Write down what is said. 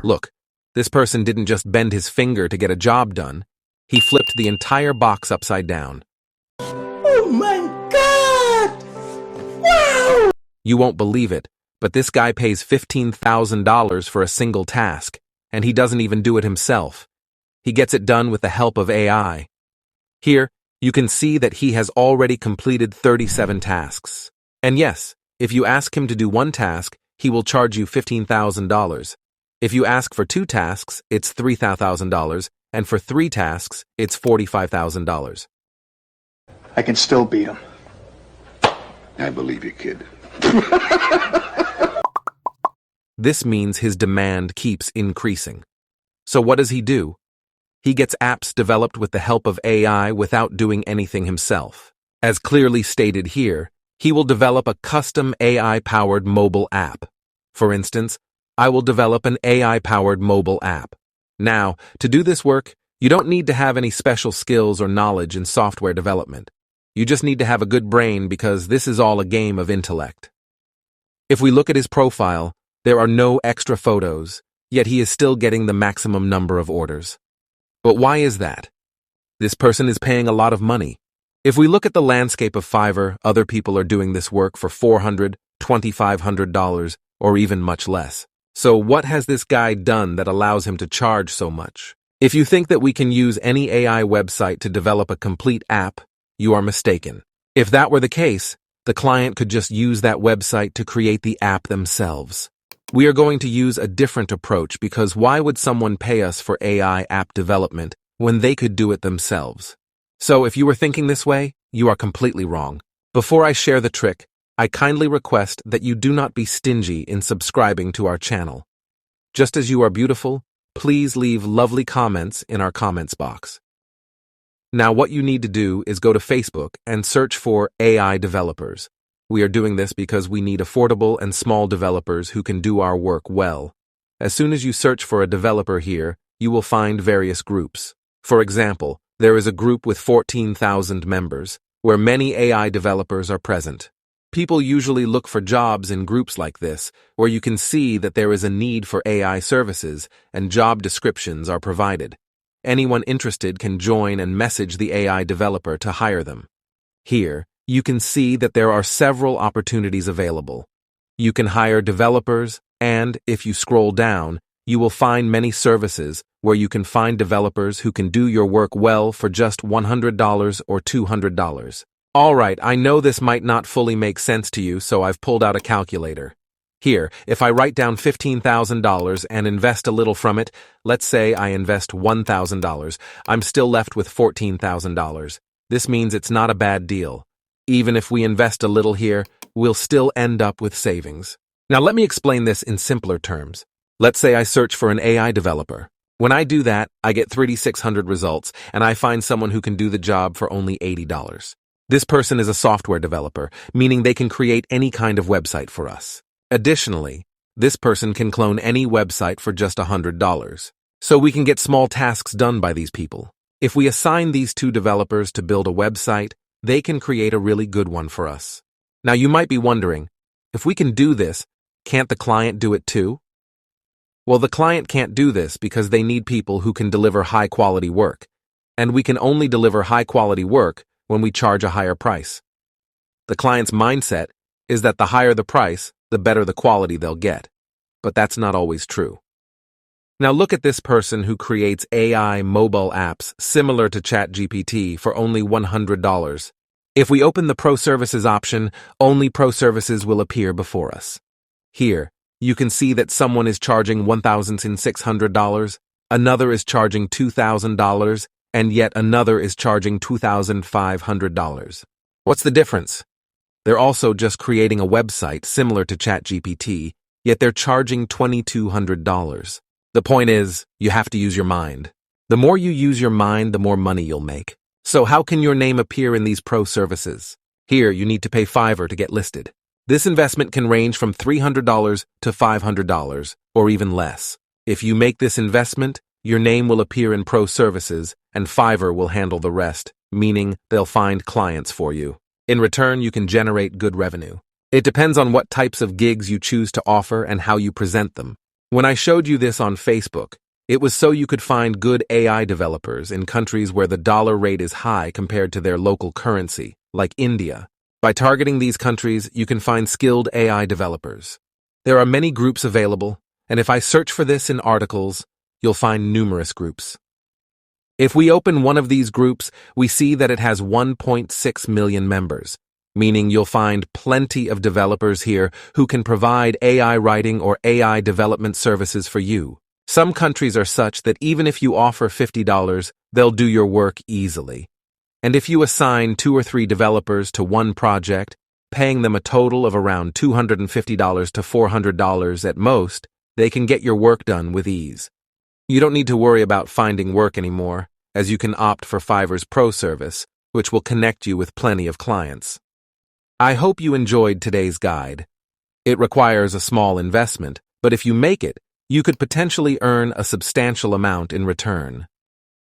Look, this person didn't just bend his finger to get a job done. He flipped the entire box upside down. Oh my God! Wow! You won't believe it, but this guy pays $15,000 for a single task, and he doesn't even do it himself. He gets it done with the help of AI. Here, you can see that he has already completed 37 tasks. And yes, if you ask him to do one task, he will charge you $15,000. If you ask for 2 tasks, it's $3,000, and for 3 tasks, it's $45,000. I can still beat him. I believe you, kid. This means his demand keeps increasing. So what does he do? He gets apps developed with the help of AI without doing anything himself. As clearly stated here, he will develop a custom AI-powered mobile app. For instance, I will develop an AI-powered mobile app. Now, to do this work, you don't need to have any special skills or knowledge in software development. You just need to have a good brain because this is all a game of intellect. If we look at his profile, there are no extra photos, yet he is still getting the maximum number of orders. But why is that? This person is paying a lot of money. If we look at the landscape of Fiverr, other people are doing this work for $400, $2,500, or even much less. So what has this guy done that allows him to charge so much? If you think that we can use any AI website to develop a complete app, you are mistaken. If that were the case, the client could just use that website to create the app themselves. We are going to use a different approach because why would someone pay us for AI app development when they could do it themselves? So if you were thinking this way, you are completely wrong. Before I share the trick, I kindly request that you do not be stingy in subscribing to our channel. Just as you are beautiful, please leave lovely comments in our comments box. Now what you need to do is go to Facebook and search for AI developers. We are doing this because we need affordable and small developers who can do our work well. As soon as you search for a developer here, you will find various groups. For example, there is a group with 14,000 members, where many AI developers are present. People usually look for jobs in groups like this, where you can see that there is a need for AI services and job descriptions are provided. Anyone interested can join and message the AI developer to hire them. Here, you can see that there are several opportunities available. You can hire developers, and if you scroll down, you will find many services where you can find developers who can do your work well for just $100 or $200. Alright, I know this might not fully make sense to you, so I've pulled out a calculator. Here, if I write down $15,000 and invest a little from it, let's say I invest $1,000, I'm still left with $14,000. This means it's not a bad deal. Even if we invest a little here, we'll still end up with savings. Now let me explain this in simpler terms. Let's say I search for an AI developer. When I do that, I get 3,600 results, and I find someone who can do the job for only $80. This person is a software developer, meaning they can create any kind of website for us. Additionally, this person can clone any website for just $100. So we can get small tasks done by these people. If we assign these 2 developers to build a website, they can create a really good one for us. Now you might be wondering, if we can do this, can't the client do it too? Well, the client can't do this because they need people who can deliver high-quality work, and we can only deliver high-quality work when we charge a higher price. The client's mindset is that the higher the price, the better the quality they'll get, but that's not always true. Now look at this person who creates AI mobile apps similar to ChatGPT for only $100. If we open the Pro Services option, only Pro Services will appear before us. Here, you can see that someone is charging $1,600, another is charging $2,000, and yet another is charging $2,500. What's the difference? They're also just creating a website similar to ChatGPT, yet they're charging $2,200. The point is, you have to use your mind. The more you use your mind, the more money you'll make. So how can your name appear in these pro services? Here, you need to pay Fiverr to get listed. This investment can range from $300 to $500, or even less. If you make this investment, your name will appear in pro services, and Fiverr will handle the rest, meaning they'll find clients for you. In return, you can generate good revenue. It depends on what types of gigs you choose to offer and how you present them. When I showed you this on Facebook, it was so you could find good AI developers in countries where the dollar rate is high compared to their local currency, like India. By targeting these countries, you can find skilled AI developers. There are many groups available, and if I search for this in articles, you'll find numerous groups. If we open one of these groups, we see that it has 1.6 million members, meaning you'll find plenty of developers here who can provide AI writing or AI development services for you. Some countries are such that even if you offer $50, they'll do your work easily. And if you assign 2 or 3 developers to one project, paying them a total of around $250 to $400 at most, they can get your work done with ease. You don't need to worry about finding work anymore, as you can opt for Fiverr's Pro service, which will connect you with plenty of clients. I hope you enjoyed today's guide. It requires a small investment, but if you make it, you could potentially earn a substantial amount in return.